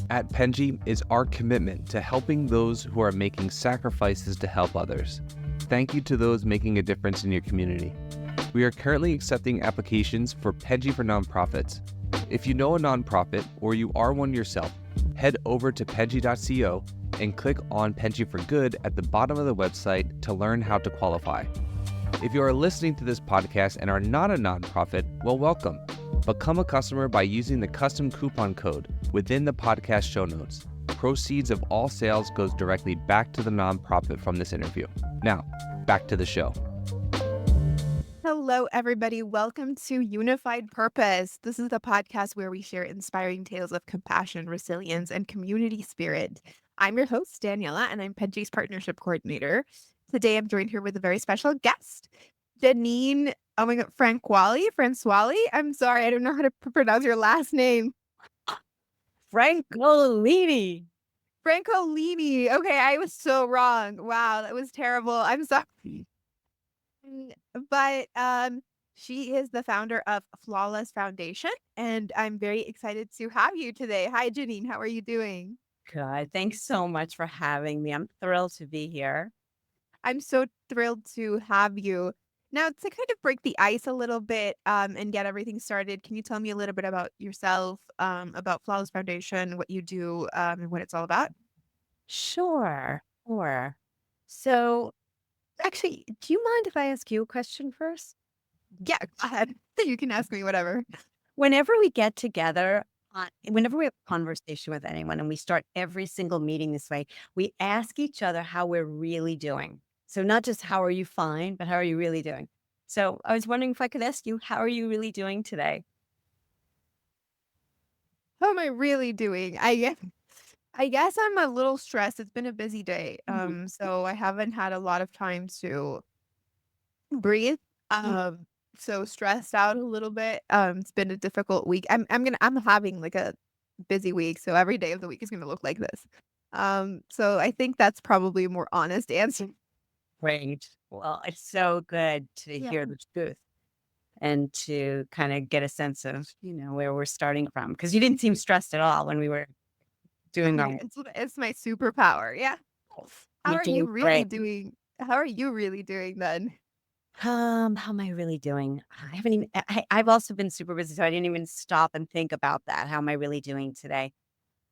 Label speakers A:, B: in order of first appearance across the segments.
A: at Penji is our commitment to helping those who are making sacrifices to help others. Thank you to those making a difference in your community. We are currently accepting applications for Penji for nonprofits. If you know a nonprofit or you are one yourself, head over to penji.co and click on Penji for Good at the bottom of the website to learn how to qualify. If you are listening to this podcast and are not a nonprofit, well, welcome. Become a customer by using the custom coupon code within the podcast show notes. Proceeds of all sales goes directly back to the nonprofit from this interview. Now, back to the show.
B: Hello, everybody. Welcome to Unified Purpose. This is the podcast where we share inspiring tales of compassion, resilience, and community spirit. I'm your host, Daniela, and I'm Penji's partnership coordinator. Today, I'm joined here with a very special guest, Janine, oh my God, Francolini. I'm sorry, I don't know how to pronounce your last name.
C: Francolini.
B: Francolini. Okay, I was so wrong. Wow, that was terrible. I'm sorry. But she is the founder of Flawless Foundation, and I'm very excited to have you today. Hi, Janine. How are you doing?
C: Good. Thanks so much for having me. I'm thrilled to be here.
B: I'm so thrilled to have you. Now, to kind of break the ice a little bit and get everything started, can you tell me a little bit about yourself, about Flawless Foundation, what you do, and what it's all about?
C: Sure. So, actually, do you mind if I ask you a question first?
B: Yeah, go ahead. You can ask me whatever.
C: Whenever we get together, whenever we have a conversation with anyone and we start every single meeting this way, we ask each other how we're really doing. So not just how are you fine, but how are you really doing? So I was wondering if I could ask you, how are you really doing today?
B: How am I really doing? I guess I'm a little stressed. It's been a busy day. So I haven't had a lot of time to breathe. So stressed out a little bit. It's been a difficult week. I'm having like a busy week, so every day of the week is gonna look like this. So I think that's probably a more honest answer.
C: Great. Well, it's so good to
B: Yeah.
C: hear the truth and to kind of get a sense of, where we're starting from. Because you didn't seem stressed at all when we were doing our
B: It's my superpower. Yeah. How
C: you're
B: are you
C: doing
B: really
C: great.
B: doing? How are you really doing then?
C: How am I really doing? I haven't even, I've also been super busy, so I didn't even stop and think about that. How am I really doing today?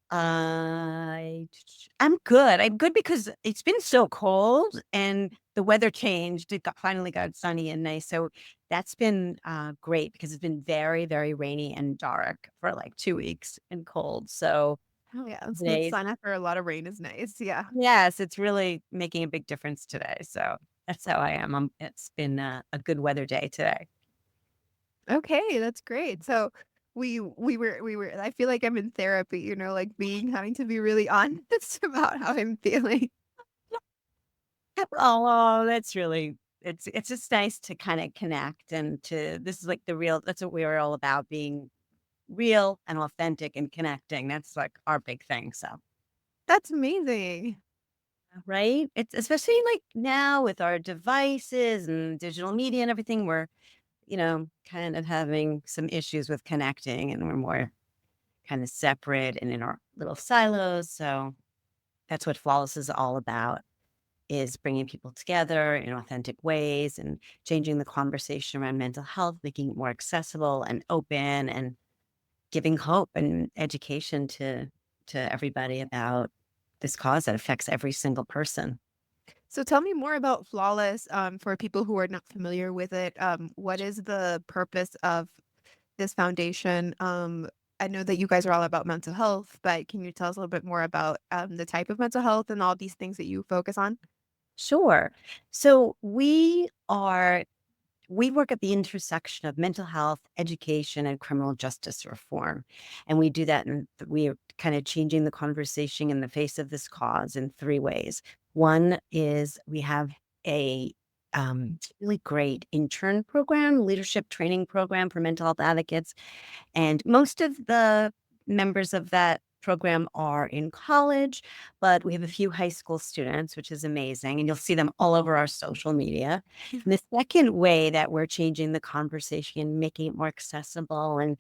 C: I I'm good. I'm good because it's been so cold and the weather changed. Finally got sunny and nice. So that's been great because it's been very, very rainy and dark for like 2 weeks and cold. So
B: Oh yeah, the
C: today,
B: sun after a lot of rain is nice. Yeah.
C: yes, it's really making a big difference today. So that's how I am. It's been a good weather day today.
B: Okay, that's great. So we were I feel like I'm in therapy, like having to be really honest about how I'm feeling.
C: Oh, that's really it's just nice to kind of connect and to this is like the real that's what we are all about, being real and authentic and connecting. That's like our big thing. So,
B: That's amazing.
C: right? It's especially like now with our devices and digital media and everything, we're, kind of having some issues with connecting and we're more kind of separate and in our little silos. So, that's what Flawless is all about. Is bringing people together in authentic ways and changing the conversation around mental health, making it more accessible and open and giving hope and education to everybody about this cause that affects every single person.
B: So tell me more about Flawless, for people who are not familiar with it. What is the purpose of this foundation? I know that you guys are all about mental health, but can you tell us a little bit more about the type of mental health and all these things that you focus on?
C: Sure. So we work at the intersection of mental health, education, and criminal justice reform. And we do that, and we are kind of changing the conversation in the face of this cause in three ways. One is we have a really great intern program, leadership training program for mental health advocates. And most of the members of that program are in college, but we have a few high school students, which is amazing. And you'll see them all over our social media. And the second way that we're changing the conversation, making it more accessible and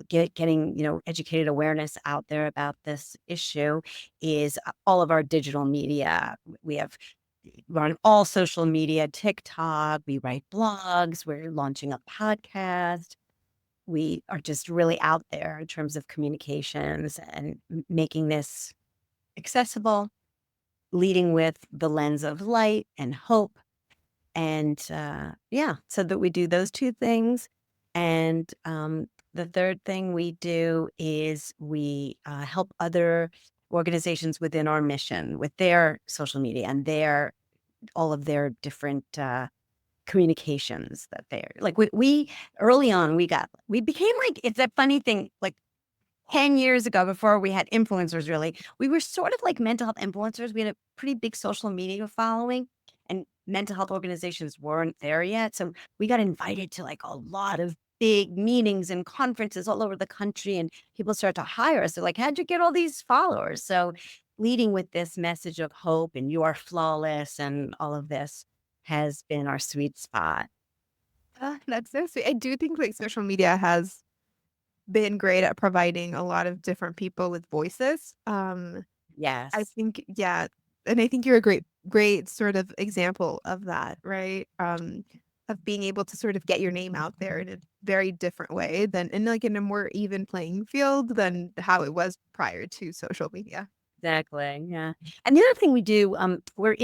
C: getting, educated awareness out there about this issue is all of our digital media. We're on all social media, TikTok, we write blogs, we're launching a podcast. We are just really out there in terms of communications and making this accessible, leading with the lens of light and hope. And so that we do those two things. And the third thing we do is we help other organizations within our mission with their social media and all of their different communications that they're like we early on we became like, it's that funny thing, like 10 years ago, before we had influencers, really, we were sort of like mental health influencers. We had a pretty big social media following, and mental health organizations weren't there yet. So we got invited to like a lot of big meetings and conferences all over the country, and people started to hire us. They're like, how'd you get all these followers? So leading with this message of hope and you are flawless and all of this has been our sweet spot.
B: That's so sweet. I do think like social media has been great at providing a lot of different people with voices. I
C: Yes,
B: think, yeah, and I think you're a great sort of example of that, right? Of being able to sort of get your name out there in a very different way than in like in a more even playing field than how it was prior to social media.
C: exactly. Yeah. And the other thing we do, we're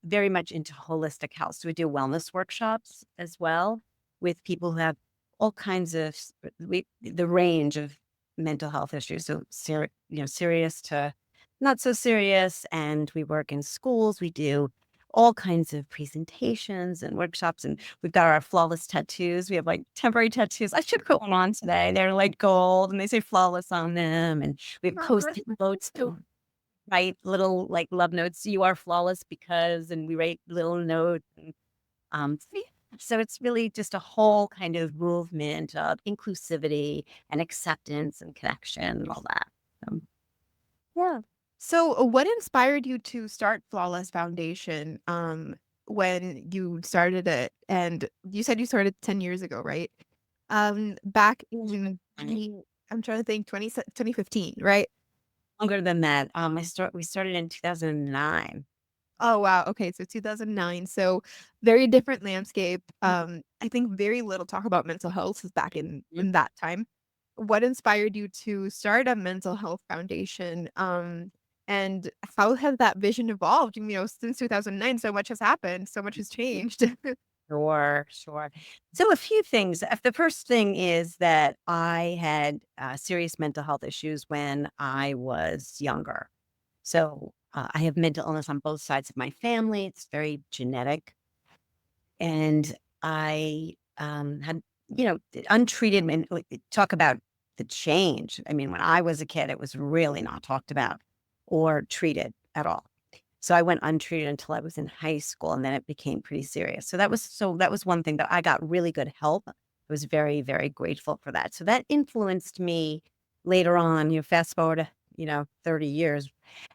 C: very much into holistic health. So we do wellness workshops as well with people who have all kinds of the range of mental health issues. So serious to not so serious. And we work in schools. We do all kinds of presentations and workshops. And we've got our flawless tattoos. We have like temporary tattoos. I should put one on today. They're like gold and they say flawless on them. And we have
B: Oh,
C: post-it notes to write little like love notes. You are flawless because, and we write little notes. And, so it's really just a whole kind of movement of inclusivity and acceptance and connection and all that. Um, yeah.
B: so, what inspired you to start Flawless Foundation, when you started it? And you said you started 10 years ago, right? Back in I'm trying to think, 2015, right?
C: Longer than that. We started in 2009.
B: Oh, wow. Okay, so 2009. So very different landscape. I think very little talk about mental health is back in that time. What inspired you to start a mental health foundation? And how has that vision evolved? Since 2009, so much has happened, so much has changed.
C: Sure, sure. So a few things. The first thing is that I had serious mental health issues when I was younger. So I have mental illness on both sides of my family. It's very genetic. And I had, untreated, and talk about the change. I mean, when I was a kid, it was really not talked about or treated at all. So I went untreated until I was in high school, and then it became pretty serious. So that was one thing that I got really good help. I was very, very grateful for that. So that influenced me later on, fast forward, 30 years.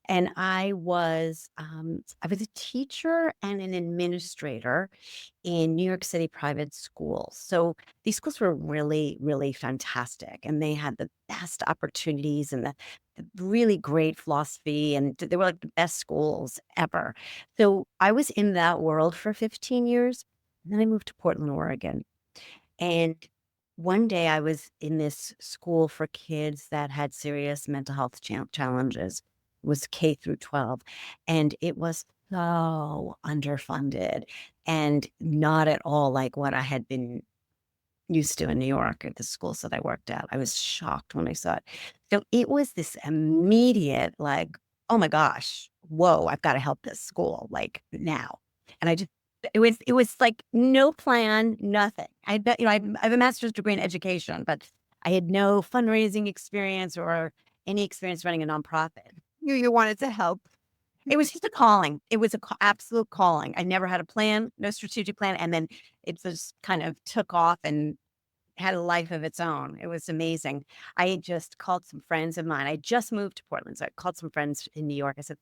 C: And I was a teacher and an administrator in New York City private schools. So these schools were really, really fantastic. And they had the best opportunities and the really great philosophy. And they were like the best schools ever. So I was in that world for 15 years. And then I moved to Portland, Oregon. And one day I was in this school for kids that had serious mental health challenges. It was K through 12. And it was so underfunded and not at all like what I had been used to in New York at the schools that I worked at. I was shocked when I saw it. So it was this immediate, like, oh my gosh, whoa, I've got to help this school like now. And it was like no plan, nothing. I bet, I have a master's degree in education, but I had no fundraising experience or any experience running a nonprofit.
B: You wanted to help.
C: It was just a calling. It was a absolute calling. I never had a plan, no strategic plan. And then it just kind of took off and had a life of its own. It was amazing. I had just called some friends of mine. I just moved to Portland, so I called some friends in New York. I said,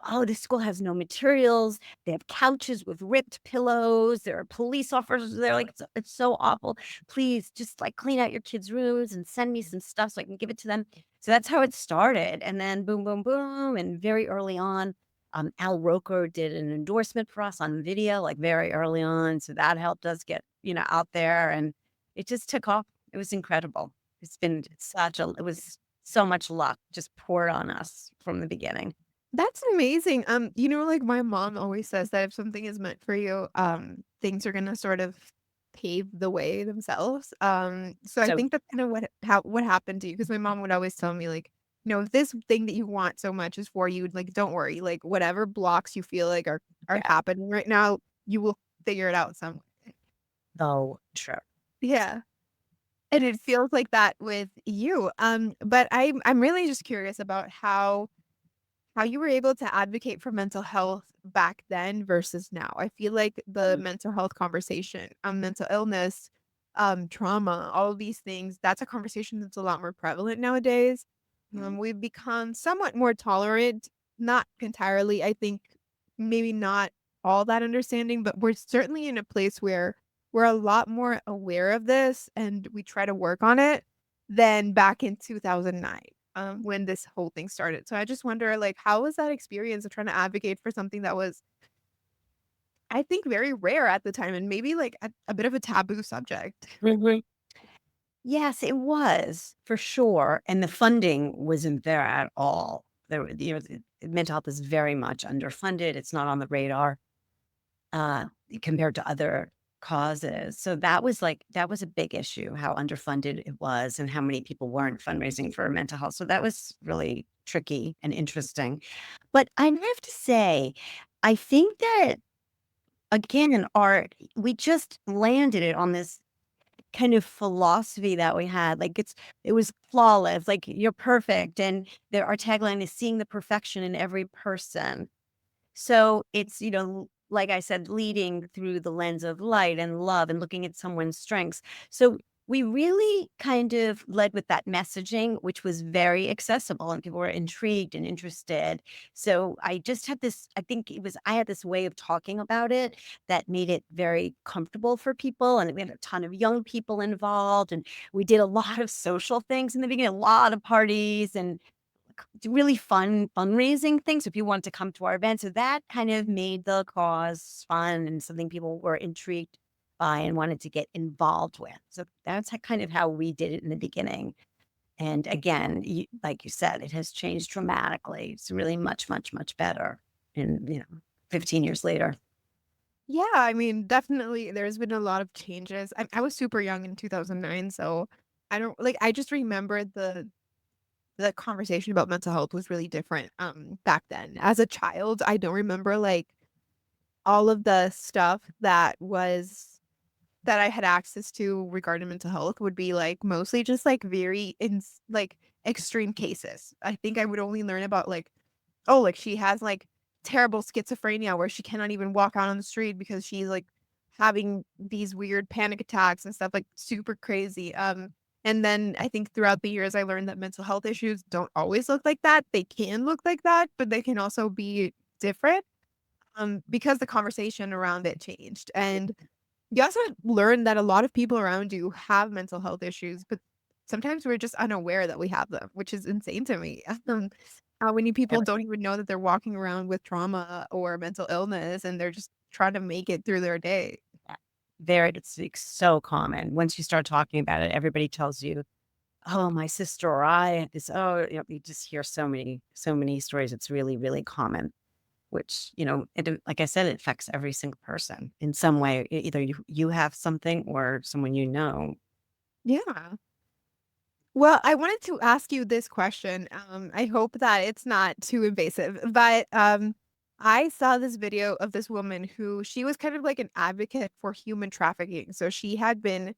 C: "Oh, this school has no materials. They have couches with ripped pillows. There are police officers. They're like, it's so awful. Please just like clean out your kids' rooms and send me some stuff so I can give it to them." So that's how it started. And then boom, boom, boom. And very early on, Al Roker did an endorsement for us on video, like very early on. So that helped us get, out there. And it just took off. It was incredible. It's been it was so much luck just poured on us from the beginning.
B: That's amazing. Like my mom always says that if something is meant for you, things are gonna sort of pave the way themselves. So I
C: So
B: think that's kind of what happened to you because my mom would always tell me like, if this thing that you want so much is for you, like don't worry, like whatever blocks you feel like are
C: yeah,
B: happening right now, you will figure it out some way.
C: so true.
B: Yeah. And it feels like that with you. But I'm really just curious about how you were able to advocate for mental health back then versus now. I feel like the
C: Mm,
B: mental health conversation, mental illness, trauma, all of these things, that's a conversation that's a lot more prevalent nowadays. We've become somewhat more tolerant, not entirely, I think maybe not all that understanding, but we're certainly in a place where we're a lot more aware of this and we try to work on it than back in 2009 when this whole thing started. So I just wonder, like, how was that experience of trying to advocate for something that was, I think, very rare at the time and maybe like a bit of a taboo subject?
C: mhm. Yes, it was for sure. And the funding wasn't there at all. Mental health is very much underfunded. It's not on the radar. uh, compared to other causes. So that was a big issue, how underfunded it was and how many people weren't fundraising for mental health. So that was really tricky and interesting. But I have to say, I think that again, we just landed it on this kind of philosophy that we had. Like it was flawless, like you're perfect. And our tagline is seeing the perfection in every person. So it's, like I said, leading through the lens of light and love and looking at someone's strengths. So we really kind of led with that messaging, which was very accessible and people were intrigued and interested. So I just had I had this way of talking about it that made it very comfortable for people. And we had a ton of young people involved. And we did a lot of social things in the beginning, a lot of parties and really fun fundraising things if you wanted to come to our event. So that kind of made the cause fun and something people were intrigued by and wanted to get involved with. So that's kind of how we did it in the beginning. And again, like you said, it has changed dramatically. It's really much, much, much better. And 15 years later.
B: Yeah, I mean, definitely there's been a lot of changes. I was super young in 2009, so I don't like I just remember the conversation about mental health was really different back then. As a child, I don't remember like all of the stuff that I had access to regarding mental health would be like mostly just like very like extreme cases. I think I would only learn about like, oh, like she has like terrible schizophrenia where she cannot even walk out on the street because she's like having these weird panic attacks and stuff like super crazy. And then I think throughout the years I learned that mental health issues don't always look like that. They can look like that, but they can also be different because the conversation around it changed. And you also learn that a lot of people around you have mental health issues, but sometimes we're just unaware that we have them, which is insane to me. How many people don't even know that they're walking around with trauma or mental illness and they're just trying to make it through their day.
C: Yeah. It's like so common. Once you start talking about it, everybody tells you, "Oh, my sister or I had this." Oh, you just hear so many stories. It's really, really common. Which, like I said, it affects every single person in some way. Either you have something or someone you know.
B: Yeah. Well, I wanted to ask you this question. I hope that it's not too invasive, but I saw this video of this woman who she was kind of like an advocate for human trafficking. So she had been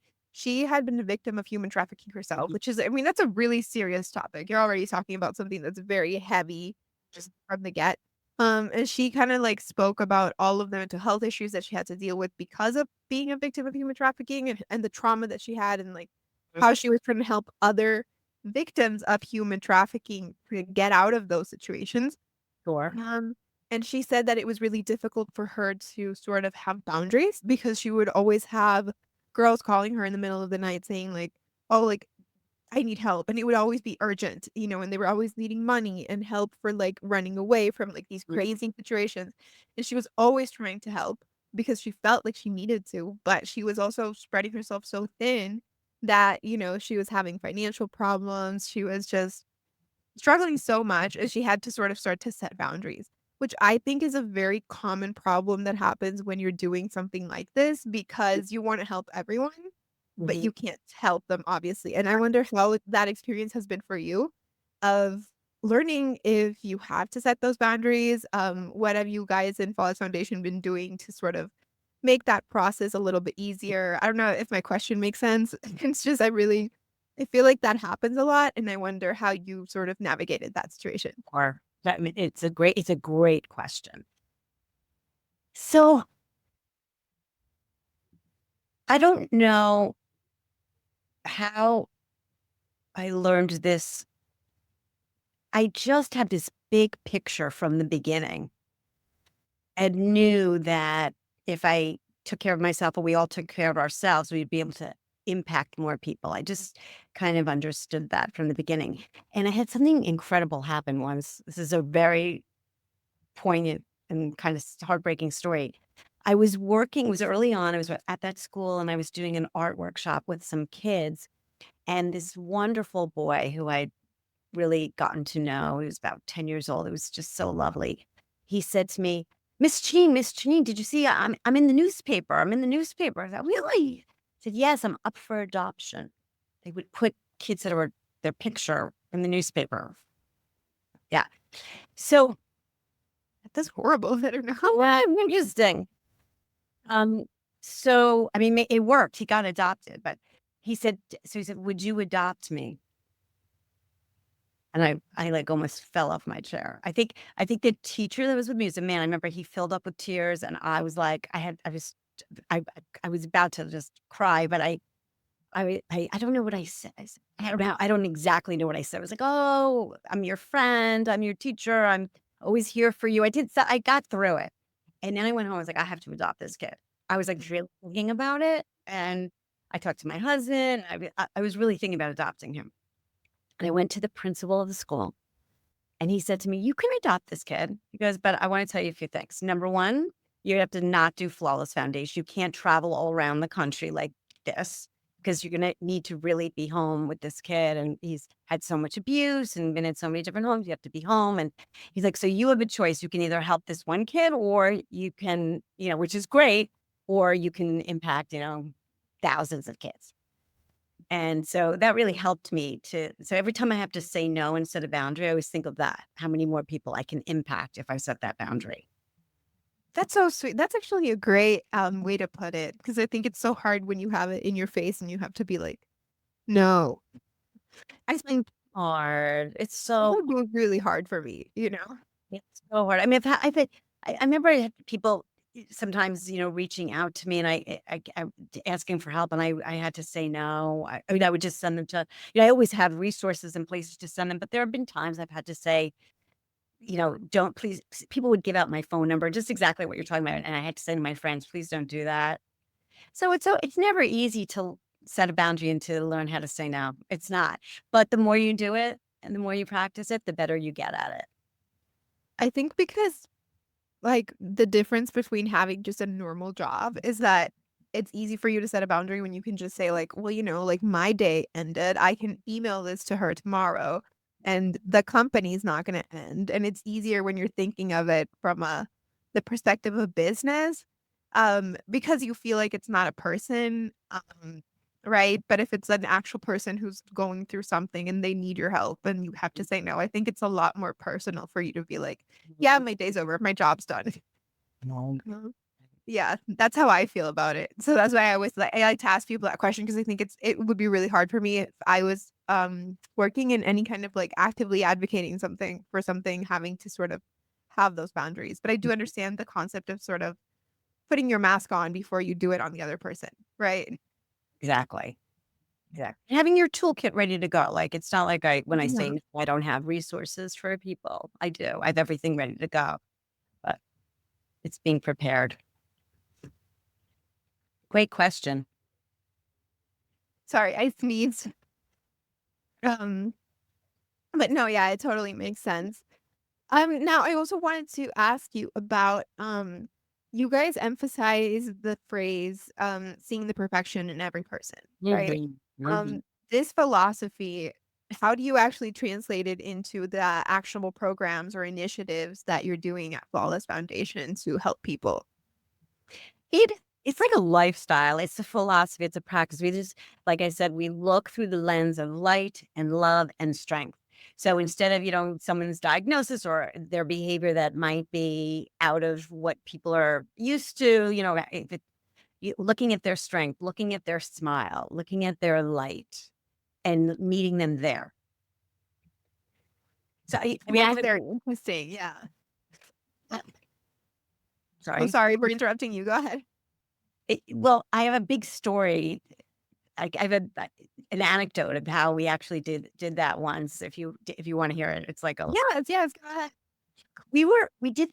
B: a victim of human trafficking herself,
C: Mhm.
B: which is, I mean, that's a really serious topic. You're already talking about something that's very heavy just from the get. And she kind of like spoke about all of the mental health issues that she had to deal with because of being a victim of human trafficking and the trauma that she had and like how she was trying to help other victims of human trafficking to get out of those situations.
C: Sure.
B: And she said that it was really difficult for her to sort of have boundaries because she would always have girls calling her in the middle of the night saying like, "Oh, like I need help." And it would always be urgent, and they were always needing money and help for like running away from like these
C: Mm.
B: crazy situations. And she was always trying to help because she felt like she needed to, but she was also spreading herself so thin that, she was having financial problems. She was just struggling so much, and she had to sort of start to set boundaries, which I think is a very common problem that happens when you're doing something like this because you wanna help everyone, but
C: Mhm.
B: you can't help them, obviously, and I wonder how that experience has been for you of learning if you have to set those boundaries. What have you guys in Flawless Foundation been doing to sort of make that process a little bit easier? I don't know if my question makes sense. It's just I feel like that happens a lot, and I wonder how you sort of navigated that situation.
C: Or I mean, it's a great question. So I don't know how I learned this. I just had this big picture from the beginning and knew that if I took care of myself or we all took care of ourselves, we'd be able to impact more people. I just kind of understood that from the beginning. And I had something incredible happen once. This is a very poignant and kind of heartbreaking story. I was working, it was early on, I was at that school and I was doing an art workshop with some kids. And this wonderful boy who I'd really gotten to know, he was about 10 years old. It was just so lovely. He said to me, Miss Jean, did you see I'm in the newspaper. I'm in the newspaper. I thought, really? I said, yes, I'm up for adoption. They would put kids that were their picture in the newspaper. Yeah. So
B: That's horrible. I don't know.
C: interesting. Um, so I mean, it worked. He got adopted, but he said, would you adopt me? And I like almost fell off my chair. I think the teacher that was with me was a man. I remember he filled up with tears and I was like, I was about to just cry, but I don't know what I said. I don't exactly know what I said. I was like, oh, I'm your friend. I'm your teacher. I'm always here for you. I got through it. And then I went home. I was like, I have to adopt this kid. I was like really thinking about it. And I talked to my husband. I was really thinking about adopting him. And I went to the principal of the school and he said to me, you can adopt this kid. He goes, but I want to tell you a few things. Number one, you have to not do Flawless Foundation. You can't travel all around the country like this because you're going to need to really be home with this kid. And he's had so much abuse and been in so many different homes. You have to be home. And he's like, so you have a choice. You can either help this one kid or you can, which is great, or you can impact, thousands of kids. And so that really helped me so every time I have to say no and set a boundary, I always think of that, how many more people I can impact if I set that boundary.
B: That's so sweet. That's actually a great way to put it because I think it's so hard when you have it in your face and you have to be like, no. I think
C: Hard.
B: it would be really hard for me.
C: It's so hard. I mean, I remember I had people sometimes, reaching out to me and I asking for help and I had to say no. I mean, I would just send them to, I always had resources and places to send them, but there have been times I've had to say, don't please, people would give out my phone number, just exactly what you're talking about. And I had to say to my friends, please don't do that. So it's never easy to set a boundary and to learn how to say no. It's not. But the more you do it and the more you practice it, the better you get at it.
B: I think because like the difference between having just a normal job is that it's easy for you to set a boundary when you can just say like, well, like my day ended. I can email this to her tomorrow and the company's not going to end. And it's easier when you're thinking of it from the perspective of business because you feel like it's not a person. Right. But if it's an actual person who's going through something and they need your help and you have to say no, I think it's a lot more personal for you to be like, yeah, my day's over. My job's done.
C: No.
B: Mhm. Yeah, that's how I feel about it. So that's why I like to ask people that question because I think it would be really hard for me if I was working in any kind of like actively advocating something for something, having to sort of have those boundaries. But I do understand the concept of sort of putting your mask on before you do it on the other person, right?
C: Exactly. Yeah. Having your toolkit ready to go. Like, it's not like when I
B: Yeah.
C: say I don't have resources for people, I do. I have everything ready to go, but it's being prepared. Great question.
B: Sorry, I sneezed. Um, but no, yeah, it totally makes sense. Now I also wanted to ask you about you guys emphasize the phrase seeing the perfection in every person, right?
C: Mhm. Mhm.
B: Um this philosophy, how do you actually translate it into the actionable programs or initiatives that you're doing at Flawless Foundation to help people?
C: It it's like a lifestyle. It's a philosophy. It's a practice. We just, like I said, we look through the lens of light and love and strength. So instead of, someone's diagnosis or their behavior that might be out of what people are used to, if looking at their strength, looking at their smile, looking at their light, and meeting them there. So I mean, I
B: That's
C: have a
B: very interesting. Yeah.
C: uh,
B: Oh,
C: sorry.
B: sorry for interrupting you. Go ahead.
C: Well, I have a big story. I have an anecdote of how we actually did that once. If you want to hear it, it's like
B: Yes, yes, go ahead.
C: we did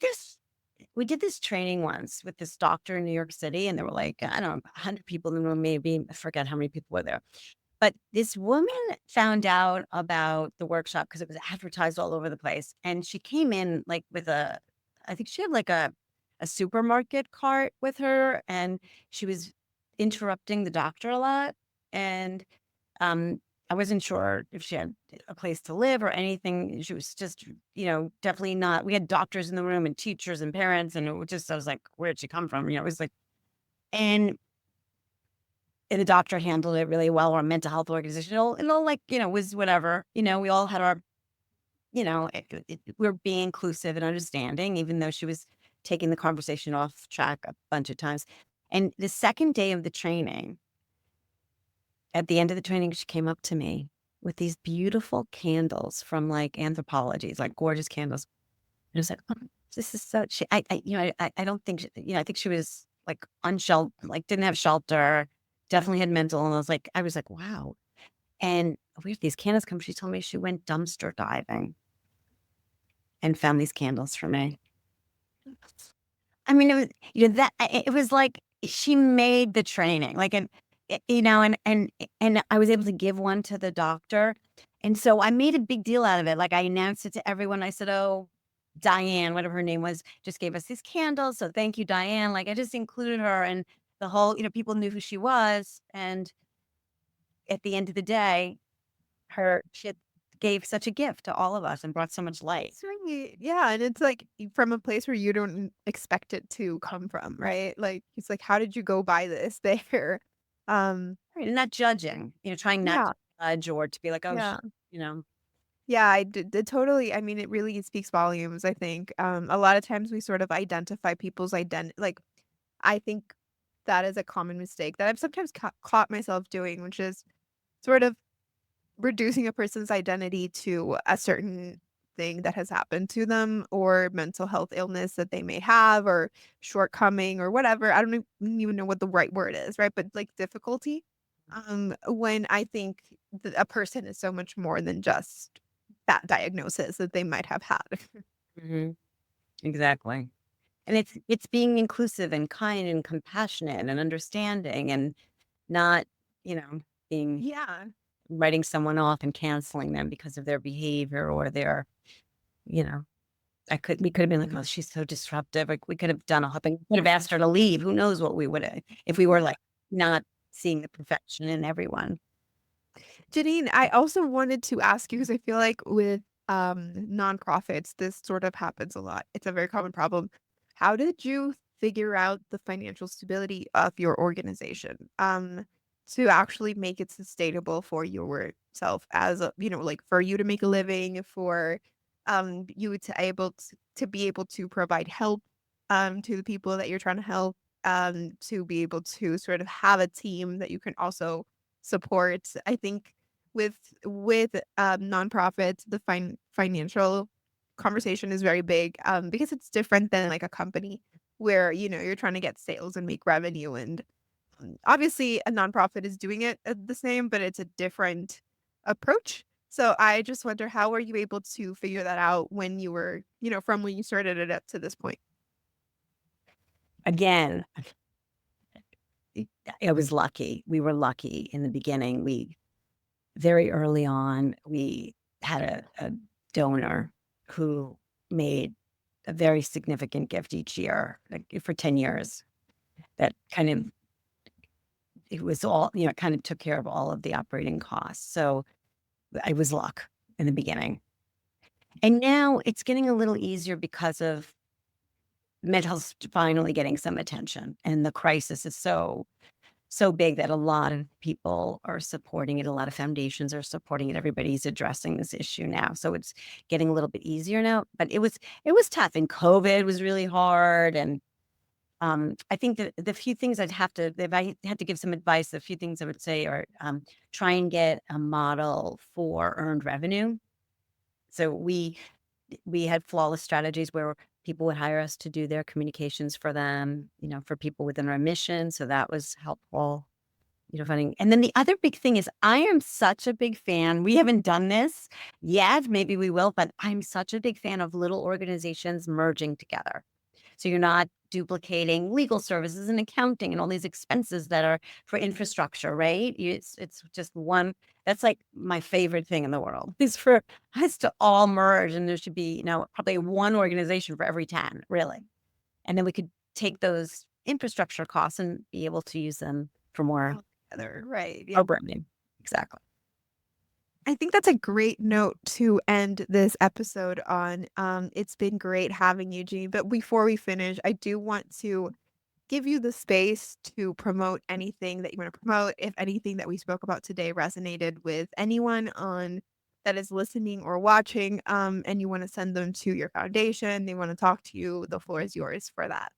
C: this training once with this doctor in New York City, and there were like, I don't know, 100 people in the room, maybe. I forget how many people were there. But this woman found out about the workshop because it was advertised all over the place. And she came in like with I think she had like a supermarket cart with her, and she was interrupting the doctor a lot. And um, I wasn't sure if she had a place to live or anything. She was just, definitely not. We had doctors in the room and teachers and parents, and I was like, where'd she come from? It was like, and the doctor handled it really well, or a mental health organization. It all like, was whatever. We all had our, we're being inclusive and understanding, even though she was taking the conversation off track a bunch of times. And the second day of the training, at the end of the training, she came up to me with these beautiful candles from like Anthropologies, like gorgeous candles. And I was like, "Oh, this is so." I don't think, I think she was like unsheltered, like didn't have shelter, definitely had mental. And I was like, wow. And we have these candles come. She told me she went dumpster diving and found these candles for me. I mean, it was, it was like she made the training, like, and, and I was able to give one to the doctor. And so I made a big deal out of it. Like, I announced it to everyone. I said, oh, Diane, whatever her name was, just gave us these candles. So thank you, Diane. Like, I just included her, and the whole, people knew who she was. And at the end of the day, she gave such a gift to all of us and brought so much light.
B: Sweet. Yeah, and it's like from a place where you don't expect it to come from, right? Like it's like, how did you go buy this there? Um,
C: Right, and not judging, trying not
B: yeah,
C: to judge or to be like, "Oh,
B: yeah.
C: you know."
B: Yeah, I did totally. I mean, it really speaks volumes, I think. A lot of times we sort of identify people's identity. Like, I think that is a common mistake that I've sometimes caught myself doing, which is sort of reducing a person's identity to a certain thing that has happened to them or mental health illness that they may have or shortcoming or whatever. I don't even know what the right word is, right? But like difficulty. When I think that a person is so much more than just that diagnosis that they might have had.
C: Mhm, exactly. And it's being inclusive and kind and compassionate and understanding and not, you know, being
B: Yeah.
C: writing someone off and canceling them because of their behavior or their, you know, we could have been like, "Oh, she's so disruptive." Like, we could have done a whole thing. We could have asked her to leave. Who knows what we would have if we were, like, not seeing the perfection in everyone.
B: Janine, I also wanted to ask you because I feel like with nonprofits, this sort of happens a lot. It's a very common problem. How did you figure out the financial stability of your organization to actually make it sustainable for yourself as a, like for you to make a living, for you to be able to provide help to the people that you're trying to help, to be able to sort of have a team that you can also support. I think with nonprofits, the financial conversation is very big, because it's different than like a company where, you're trying to get sales and make revenue and Obviously, a nonprofit is doing it the same, but it's a different approach. So I just wonder, how were you able to figure that out when you were, from when you started it up to this point?
C: Again, I was lucky. We were lucky in the beginning. Very early on, we had a donor who made a very significant gift each year, like for 10 years. That kind of, it was all, it kind of took care of all of the operating costs. So I was luck in the beginning. And now it's getting a little easier because of mental health finally getting some attention. And the crisis is so big that a lot of people are supporting it. A lot of foundations are supporting it. Everybody's addressing this issue now. So it's getting a little bit easier now, but it was tough, and COVID was really hard. And I think that the few things if I had to give some advice, the few things I would say are try and get a model for earned revenue. So we had flawless strategies where people would hire us to do their communications for them, for people within our mission. So that was helpful, funding. And then the other big thing is I am such a big fan. We haven't done this yet. Maybe we will, but I'm such a big fan of little organizations merging together. So you're not duplicating legal services and accounting and all these expenses that are for infrastructure, right? It's just one. That's like my favorite thing in the world is for us to all merge, and there should be, probably one organization for every 10, really. And then we could take those infrastructure costs and be able to use them for more
B: Together, right? Yeah.
C: programming. Exactly.
B: I think that's a great note to end this episode on. It's been great having you, Jean. But before we finish, I do want to give you the space to promote anything that you want to promote. If anything that we spoke about today resonated with anyone on that is listening or watching, and you want to send them to your foundation, they want to talk to you, the floor is yours for that.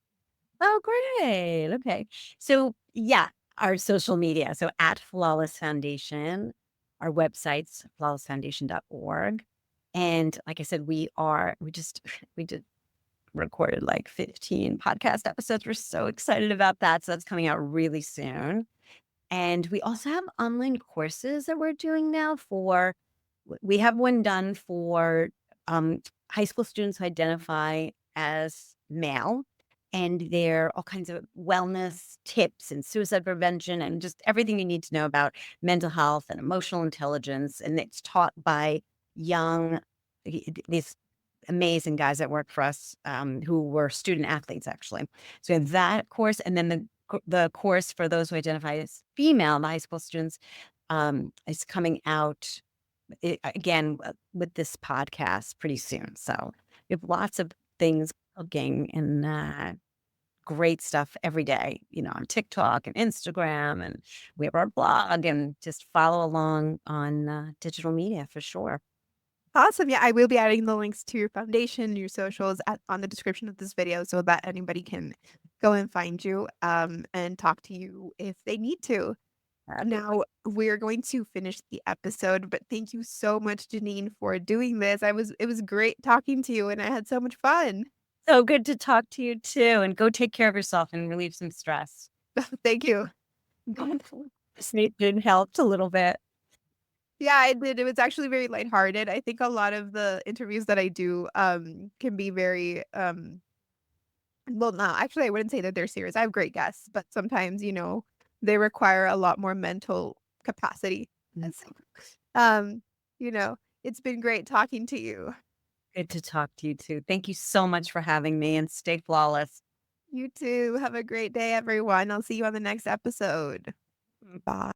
C: Oh, great. Okay. So yeah, our social media. So at Flawless Foundation, our website's flawlessfoundation.org. And like I said, we did recorded like 15 podcast episodes. We're so excited about that. So that's coming out really soon. And we also have online courses that we're doing now we have one done for high school students who identify as male. And there are all kinds of wellness tips and suicide prevention and just everything you need to know about mental health and emotional intelligence. And it's taught by these amazing guys that work for us who were student athletes, actually. So we have that course. And then the course for those who identify as female, the high school students, is coming out again with this podcast pretty soon. So we have lots of things cooking and great stuff every day, on TikTok and Instagram, and we have our blog, and just follow along on digital media for sure.
B: Awesome. Yeah, I will be adding the links to your foundation, your socials on the description of this video so that anybody can go and find you and talk to you if they need to. Now, we're going to finish the episode, but thank you so much, Janine, for doing this. It was great talking to you, and I had so much fun.
C: So good to talk to you too, and go take care of yourself and relieve some stress.
B: Thank you.
C: It helped a little bit.
B: Yeah, it did. It was actually very lighthearted. I think a lot of the interviews that I do can be very well, no, actually I wouldn't say that they're serious. I have great guests, but sometimes, they require a lot more mental capacity. And so, it's been great talking to you.
C: Good to talk to you too. Thank you so much for having me, and stay flawless.
B: You too. Have a great day, everyone. I'll see you on the next episode. Bye.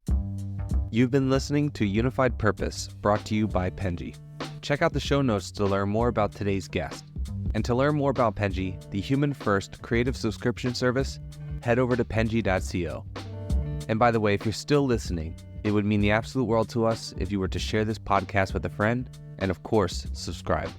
A: You've been listening to Unified Purpose, brought to you by Penji. Check out the show notes to learn more about today's guest. And to learn more about Penji, the human-first creative subscription service, head over to penji.co. And by the way, if you're still listening, it would mean the absolute world to us if you were to share this podcast with a friend and, of course, subscribe.